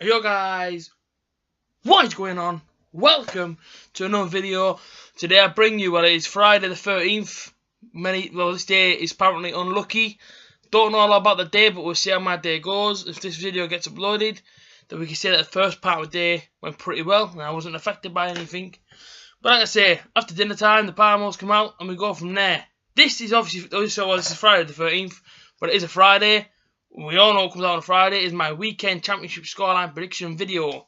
Yo guys, what is going on? Welcome to another video. Today I bring you, it is Friday the 13th. This day is apparently unlucky. Don't know a lot about the day, but we'll see how my day goes. If this video gets uploaded, then we can say that the first part of the day went pretty well and I wasn't affected by anything. But like I say, after dinner time, the Parmos come out and we go from there. This is obviously, this is Friday the 13th, but it is a Friday. We all know what comes out on a Friday is my weekend championship scoreline prediction video.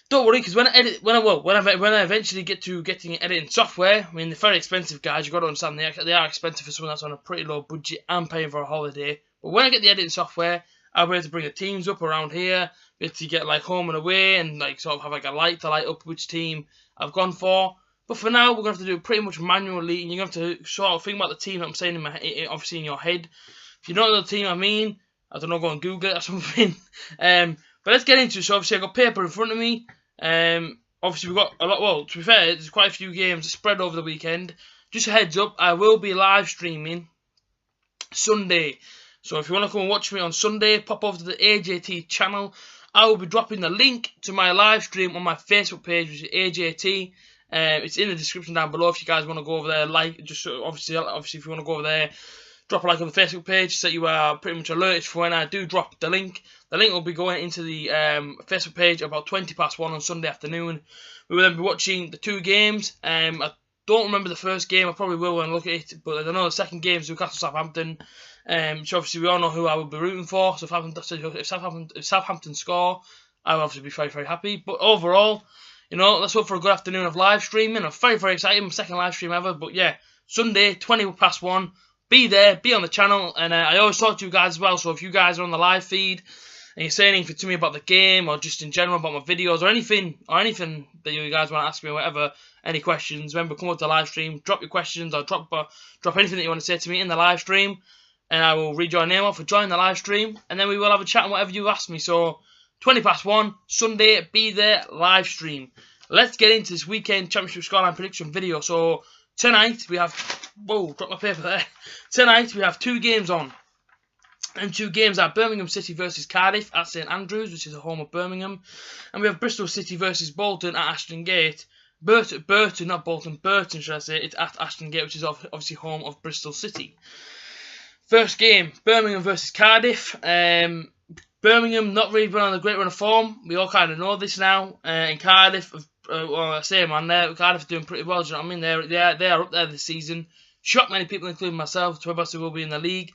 Don't worry, because when I eventually get to getting editing software, I mean they're very expensive, guys. You got to understand they are expensive for someone that's on a pretty low budget and paying for a holiday. But when I get the editing software, I'll be able to bring the teams up around here, be able to get like home and away, and like sort of have like a light to light up which team I've gone for. But for now, we're gonna have to do it pretty much manually, and you're gonna have to sort of think about the team that I'm saying obviously in your head. If you don't know the team I mean, I don't know, go and Google it or something. But let's get into it. So obviously I've got paper in front of me. Obviously we've got a lot, well, to be fair, there's quite a few games spread over the weekend. Just a heads up, I will be live streaming Sunday. So if you want to come and watch me on Sunday, pop over to the A.J.T channel. I will be dropping the link to my live stream on my Facebook page, which is A.J.T. It's in the description down below if you guys want to go over there, obviously if you want to go over there, drop a like on the Facebook page so you are pretty much alerted for when I do drop the link. The link will be going into the Facebook page about 1:20 on Sunday afternoon. We will then be watching the two games. I don't remember the first game. I probably will when I look at it, but I know the second game is Newcastle-Southampton. So obviously we all know who I will be rooting for. So if Southampton score, I will obviously be very, very happy. But overall, you know, let's hope for a good afternoon of live streaming. I'm very, very excited. My second live stream ever. But yeah, Sunday, 1:20. Be there, be on the channel, and I always talk to you guys as well, so if you guys are on the live feed and you're saying anything to me about the game or just in general about my videos or anything that you guys want to ask me or whatever, any questions, remember, come up to the live stream, drop your questions or drop anything that you want to say to me in the live stream, and I will read your name off for joining the live stream, and then we will have a chat on whatever you ask me. So 1:20, Sunday, be there, live stream. Let's get into this weekend championship scoreline prediction video. So tonight we have, whoa, dropped my paper there. Tonight we have two games on. And two games are Birmingham City versus Cardiff at St Andrews, which is the home of Birmingham. And we have Bristol City versus Bolton at Ashton Gate. Burton, not Bolton, Burton should I say. It's at Ashton Gate, which is obviously home of Bristol City. First game, Birmingham versus Cardiff. Birmingham not really been on a great run of form. We all kind of know this now. And Cardiff, well, I say, man, Cardiff are doing pretty well. Do you know what I mean? They are up there this season. Shocked many people, including myself, to whereabouts they will be in the league.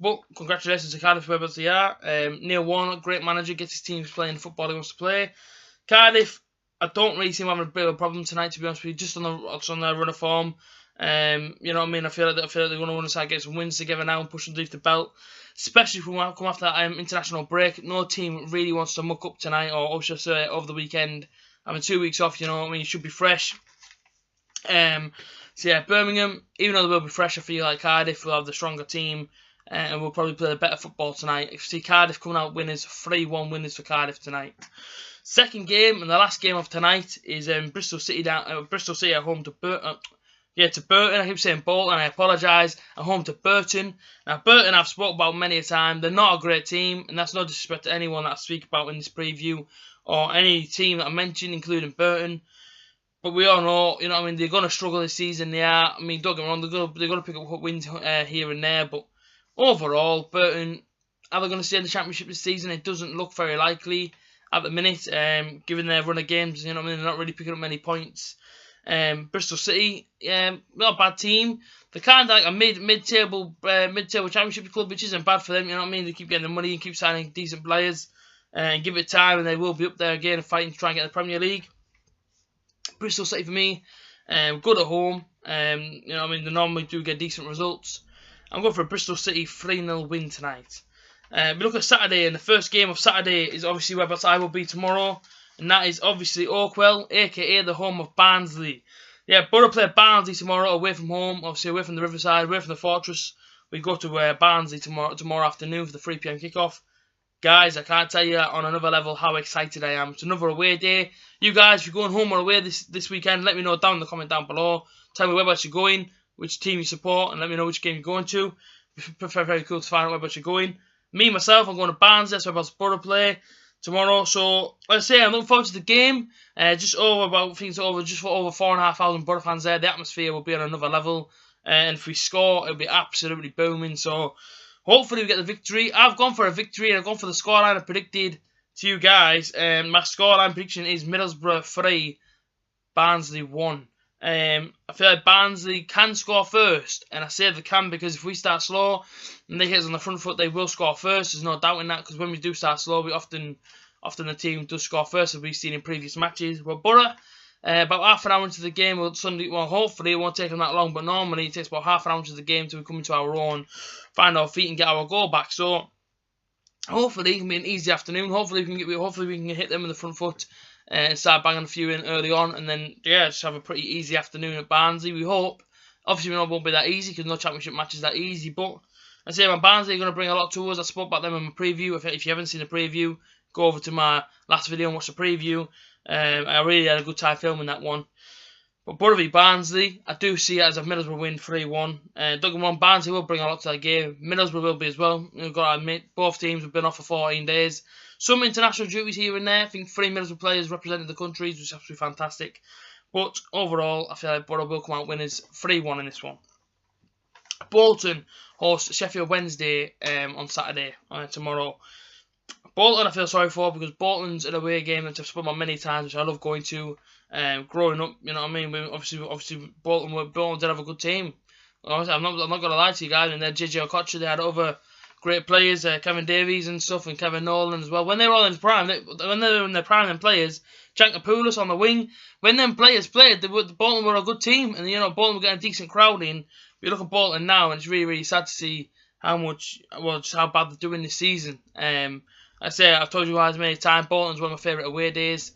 But congratulations to Cardiff, whereabouts they are. Neil Warnock, great manager, gets his teams playing the football he wants to play. Cardiff, I don't really see them having a bit of a problem tonight, to be honest with you. Just on their run of form. You know what I mean? I feel like they're going to want to get some wins together now and push underneath the belt. Especially if we come after that international break. No team really wants to muck up tonight, or should I say over the weekend. Having 2 weeks off, you know what I mean? You should be fresh. So yeah, Birmingham, even though they will be fresh, I feel like Cardiff will have the stronger team and will probably play the better football tonight. If you see Cardiff coming out winners, 3-1 winners for Cardiff tonight. Second game and the last game of tonight is Bristol City at home to Burton. To Burton. I keep saying Bolton, and I apologise. At home to Burton. Now Burton I've spoken about many a time. They're not a great team, and that's no disrespect to anyone that I speak about in this preview or any team that I mentioned, including Burton. But we all know, you know what I mean, they're going to struggle this season. They are. I mean, don't get me wrong, they're going to pick up wins here and there. But overall, Burton, are they going to stay in the championship this season? It doesn't look very likely at the minute, given their run of games. You know what I mean, they're not really picking up many points. Bristol City, not a bad team. They're kind of like a mid-table championship club, which isn't bad for them. You know what I mean? They keep getting the money and keep signing decent players, and give it time, and they will be up there again and fighting to try and get the Premier League. Bristol City for me, good at home. You know what I mean? They normally do get decent results. I'm going for a Bristol City 3-0 win tonight. We look at Saturday, and the first game of Saturday is obviously whereabouts I will be tomorrow. And that is obviously Oakwell, a.k.a. the home of Barnsley. Yeah, Borough play Barnsley tomorrow, away from home, obviously away from the Riverside, away from the Fortress. We go to Barnsley tomorrow afternoon for the 3 PM kickoff. Guys, I can't tell you on another level how excited I am. It's another away day. You guys, if you're going home or away this weekend, let me know down in the comment down below. Tell me whereabouts you're going, which team you support, and let me know which game you're going to. It's very, very cool to find out whereabouts you're going. Me, myself, I'm going to Barnsley, that's whereabouts Borough play. tomorrow. So let's say I'm looking forward to the game. Just over about things over just for over 4,500 Borough fans there. The atmosphere will be on another level, and if we score, it'll be absolutely booming. So hopefully we get the victory. I've gone for a victory, and I've gone for the scoreline I predicted to you guys. My scoreline prediction is Middlesbrough 3, Barnsley 1. I feel like Barnsley can score first, and I say they can because if we start slow and they hit us on the front foot, they will score first. There's no doubt in that, because when we do start slow, we often the team does score first, as we've seen in previous matches. But Borough, about half an hour into the game, hopefully it won't take them that long, but normally it takes about half an hour into the game till we come into our own, find our feet and get our goal back. So hopefully it can be an easy afternoon. Hopefully we can hit them in the front foot and start banging a few in early on, and then just have a pretty easy afternoon at Barnsley. We hope. Obviously, we know it won't be that easy because no championship match is that easy. But I say, my Barnsley are going to bring a lot to us. I spoke about them in my preview. If you haven't seen the preview, go over to my last video and watch the preview. I really had a good time filming that one. But Borough v Barnsley, I do see it as a Middlesbrough win 3-1. Don't get me wrong, Barnsley will bring a lot to that game. Middlesbrough will be as well. You've got to admit, both teams have been off for 14 days. Some international duties here and there. I think 3 Middlesbrough players represented the countries, which is absolutely fantastic. But overall, I feel like Borough will come out winners 3-1 in this one. Bolton host Sheffield Wednesday on Saturday, tomorrow. Bolton I feel sorry for, because Bolton's an away game that I've spoken about many times, which I love going to. Growing up, you know what I mean. Obviously Bolton did have a good team. I'm not gonna lie to you guys. And then J.J. Okocha, they had other great players, Kevin Davies and stuff, and Kevin Nolan as well. When they were all in prime, when they were in their prime, them players, Jankopoulos on the wing. When them players played, Bolton were a good team, and you know Bolton were getting a decent crowd in. But you look at Bolton now, and it's really sad to see how bad they're doing this season. I've told you guys many times, Bolton's one of my favourite away days.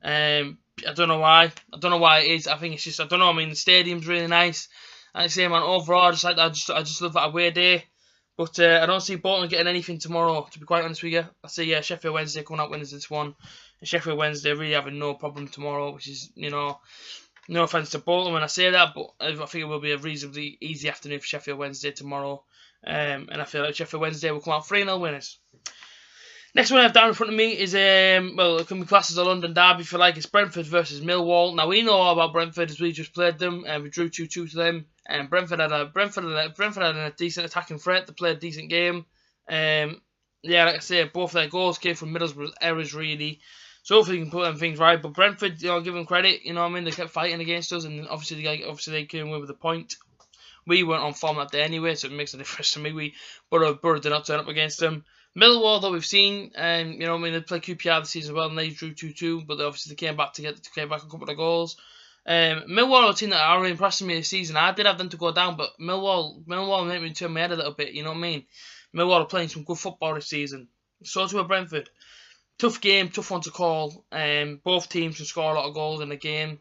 I don't know why. I don't know why it is. I think it's just, I don't know. I mean, the stadium's really nice. And I say, man, overall, I just love that away day. But I don't see Bolton getting anything tomorrow, to be quite honest with you. I see Sheffield Wednesday coming out winners this one. And Sheffield Wednesday really having no problem tomorrow, which is, you know, no offence to Bolton when I say that, but I think it will be a reasonably easy afternoon for Sheffield Wednesday tomorrow. And I feel like Sheffield Wednesday will come out 3-0 winners. Next one I have down in front of me is, well, it can be classed as a London derby if you like. It's Brentford versus Millwall. Now, we know all about Brentford as we just played them, and we drew 2-2 to them. And Brentford had a decent attacking threat. They played a decent game. Yeah, like I say, both their goals came from Middlesbrough's errors, really. So hopefully you can put them things right. But Brentford, you know, give them credit. You know what I mean? They kept fighting against us, and obviously they came away with a point. We weren't on form that day anyway, so it makes a difference to me. Borough did not turn up against them. Millwall, though, we've seen, you know, I mean, they played QPR this season as well, and they drew 2-2, but they came back a couple of goals. Millwall are a team that are really impressing me this season. I did have them to go down, but Millwall made me turn my head a little bit, you know what I mean? Millwall are playing some good football this season. So too are Brentford. Tough game, tough one to call. Both teams can score a lot of goals in the game.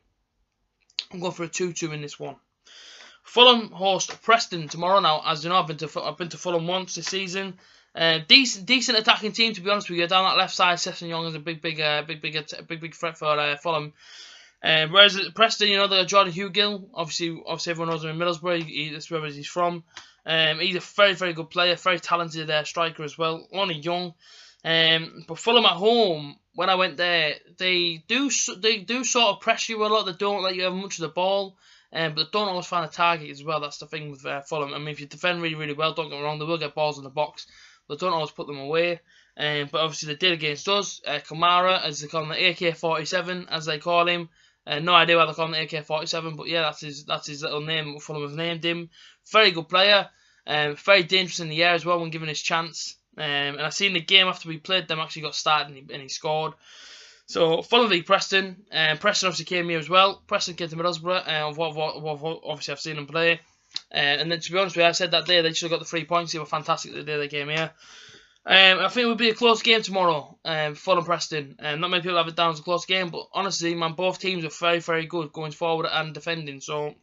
I'm going for a 2-2 in this one. Fulham host Preston tomorrow. Now, as you know, I've been to Fulham once this season. Decent attacking team, to be honest with you. Down that left side, Sessegnon is a big threat for Fulham. Whereas at Preston, you know, they got Jordan Hugill. Obviously everyone knows him in Middlesbrough. That's where he's from. He's a very, very good player, very talented striker as well. Only young. But Fulham at home, when I went there, they do sort of press you a lot. They don't let you have much of the ball. But they don't always find a target as well. That's the thing with Fulham. I mean, if you defend really, really well, don't get me wrong, they will get balls in the box. But they don't always put them away. But obviously they did against us. Kamara, as they call him, the AK-47, as they call him. No idea why they call him the AK-47, but yeah, that's his little name. Fulham have named him. Very good player. Very dangerous in the air as well when given his chance. And I seen the game after we played them actually got started and he scored. So Fulham v Preston. Preston obviously came here as well. Preston came to Middlesbrough. Obviously I've seen them play. And then to be honest with you, I said that day they should have got the 3 points. They were fantastic the day they came here. I think it would be a close game tomorrow. Fulham Preston. Not many people have it down as a close game, but honestly, man, both teams are very, very good going forward and defending. So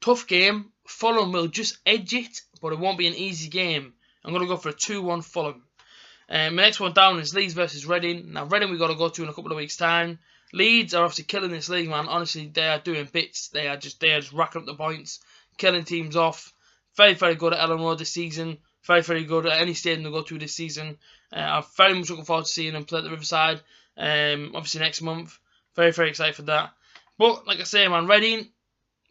tough game. Fulham will just edge it, but it won't be an easy game. I'm going to go for a 2-1 Fulham. My next one down is Leeds versus Reading. Now, Reading we've got to go to in a couple of weeks' time. Leeds are obviously killing this league, man. Honestly, they are doing bits. They are just racking up the points, killing teams off. Very, very good at Ellen Road this season. Very, very good at any stadium they go to this season. I'm very much looking forward to seeing them play at the Riverside. Obviously next month. Very, very excited for that. But like I say, man, Reading,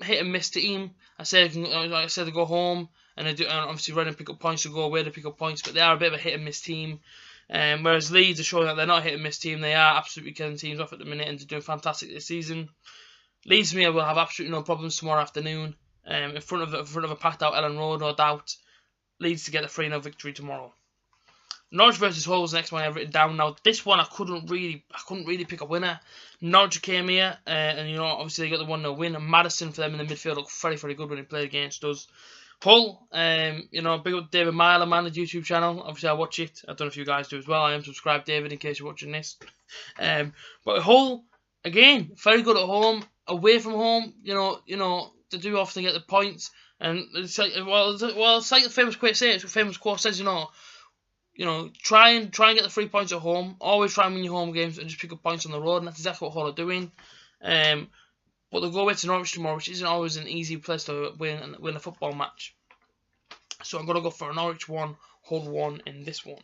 hit and miss team. I said they go home and obviously Reading pick up points, to go away to pick up points, but they are a bit of a hit and miss team. Whereas Leeds are showing that they're not a hit and miss team. They are absolutely killing teams off at the minute and they're doing fantastic this season. Leeds to me will have absolutely no problems tomorrow afternoon. In front of a packed out Ellen Road, no doubt. Leeds to get a 3-0 victory tomorrow. Norwich versus Hull was the next one I've written down. Now this one I couldn't really pick a winner. Norwich came here and obviously they got the 1-0 win. And Madison for them in the midfield looked very, very good when he played against us. Hull, big up David Myler, man, the YouTube channel. Obviously I watch it. I don't know if you guys do as well. I am subscribed, David, in case you're watching this. But Hull, again, very good at home. Away from home, they do often get the points. And it's like, it's like the famous quote says, try and get the 3 points at home. Always try and win your home games and just pick up points on the road. And that's exactly what Hull are doing. But they'll go away to Norwich tomorrow, which isn't always an easy place to win a football match. So I'm going to go for a Norwich 1, Hull 1 in this one.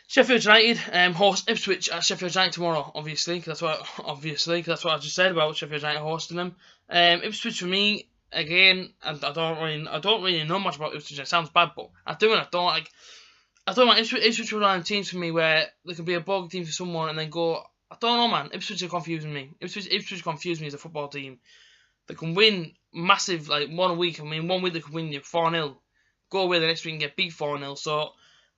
Sheffield United host Ipswich at Sheffield United tomorrow, obviously, because that's what I just said about Sheffield United hosting them. Ipswich for me, again, I don't really know much about Ipswich. It sounds bad, but I do and I don't. Like, I don't know. Ipswich are one of them teams for me where they can be a bogey team for someone and then go. I don't know, man. Ipswich are confusing me. Ipswich confuse me as a football team. They can win massive, like, 1 week. I mean, 1 week they can win you 4-0. Go away the next week and get beat 4-0. So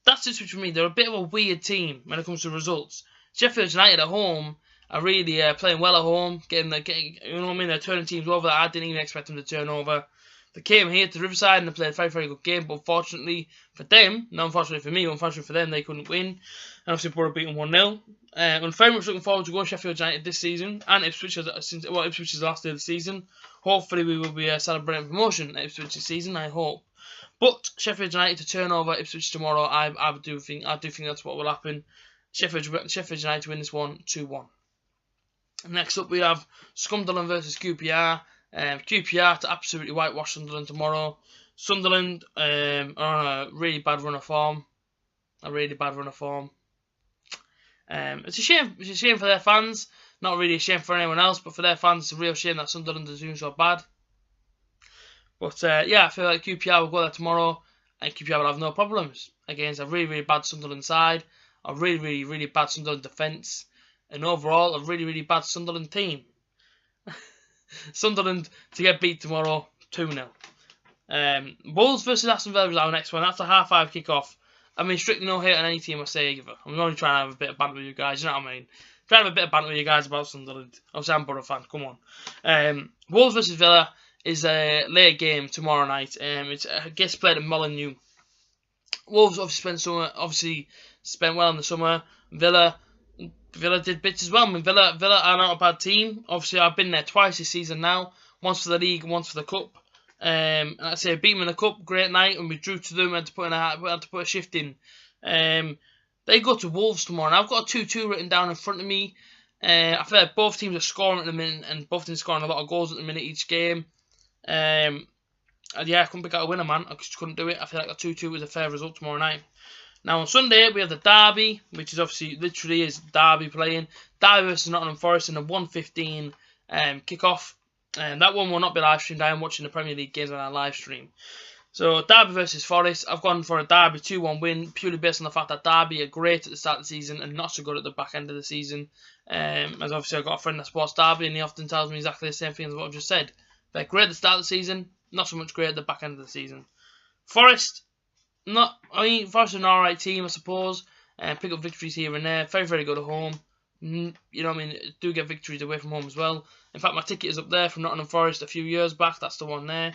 that's Ipswich for me. They're a bit of a weird team when it comes to results. Sheffield United at home are really playing well at home. Getting, you know what I mean? They're turning teams over that I didn't even expect them to turn over. They came here to Riverside and they played a very, very good game. But unfortunately for them, not unfortunately for me, unfortunately for them, they couldn't win. And obviously Borough beaten 1-0. I'm very much looking forward to going Sheffield United this season. And Ipswich, Ipswich is the last day of the season. Hopefully we will be celebrating promotion at Ipswich this season, I hope. But Sheffield United to turn over Ipswich tomorrow, I do think that's what will happen. Sheffield United to win this one 2-1. Next up we have Sunderland versus QPR. QPR to absolutely whitewash Sunderland tomorrow. Sunderland are on a really bad run of form. It's a shame. It's a shame for their fans. Not really a shame for anyone else, but for their fans, it's a real shame that Sunderland is doing so bad. But yeah, I feel like QPR will go there tomorrow, and QPR will have no problems against a really, really bad Sunderland side, a really, really, really bad Sunderland defence, and overall a really, really bad Sunderland team. Sunderland to get beat tomorrow, 2-0. Wolves versus Aston Villa is our next one. That's a 5:30 kick-off. I mean, strictly no hate on any team I say either. I'm only trying to have a bit of banter with you guys, you know what I mean? Trying to have a bit of banter with you guys about Sunderland. Obviously, I'm a Borough fan, come on. Wolves versus Villa is a late game tomorrow night. It's I guess played at Molineux. Wolves obviously spent well in the summer. Villa did bits as well. I mean, Villa are not a bad team. Obviously, I've been there twice this season now. Once for the league, once for the cup. And I say beat them in the cup, great night, and we drew to them. Had to put a shift in. They go to Wolves tomorrow. And I've got a 2-2 written down in front of me. I feel like both teams are scoring at the minute, and both teams are scoring a lot of goals at the minute each game. And yeah, I couldn't pick out a winner, man. I just couldn't do it. I feel like a 2-2 was a fair result tomorrow night. Now on Sunday we have the derby, which is obviously literally is Derby playing. Derby versus Nottingham Forest in a 1:15 kickoff. And that one will not be live streamed. I am watching the Premier League games on our live stream. So Derby versus Forest. I've gone for a Derby 2-1 win, purely based on the fact that Derby are great at the start of the season and not so good at the back end of the season. As obviously I've got a friend that supports Derby and he often tells me exactly the same thing as what I've just said. They're great at the start of the season, not so much great at the back end of the season. Forest, Forest are an alright team, I suppose. Pick up victories here and there. Very, very good at home. You know what I mean? Do get victories away from home as well. In fact, my ticket is up there from Nottingham Forest a few years back. That's the one there.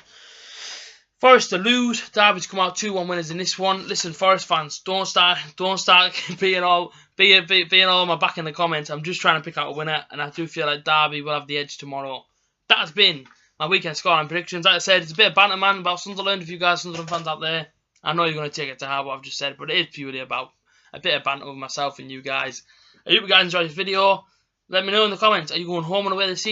Forest to lose. Derby to come out 2-1 winners in this one. Listen, Forest fans, don't start being all on my back in the comments. I'm just trying to pick out a winner, and I do feel like Derby will have the edge tomorrow. That has been my weekend scoreline predictions. Like I said, it's a bit of banter, man, about Sunderland. If you guys Sunderland fans out there, I know you're going to take it to heart what I've just said, but it is purely about a bit of banter with myself and you guys. I hope you guys enjoyed this video. Let me know in the comments. Are you going home and away this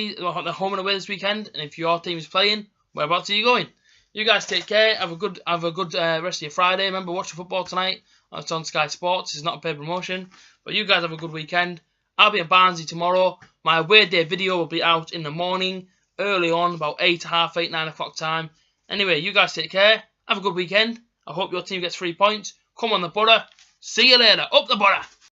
weekend? And if your team is playing, whereabouts are you going? You guys take care. Have a good rest of your Friday. Remember, watch the football tonight. It's on Sky Sports. It's not a paid promotion. But you guys have a good weekend. I'll be at Barnsley tomorrow. My away day video will be out in the morning, early on, about 8, half 8, 9 o'clock time. Anyway, you guys take care. Have a good weekend. I hope your team gets 3 points. Come on the butter. See you later. Up the butter.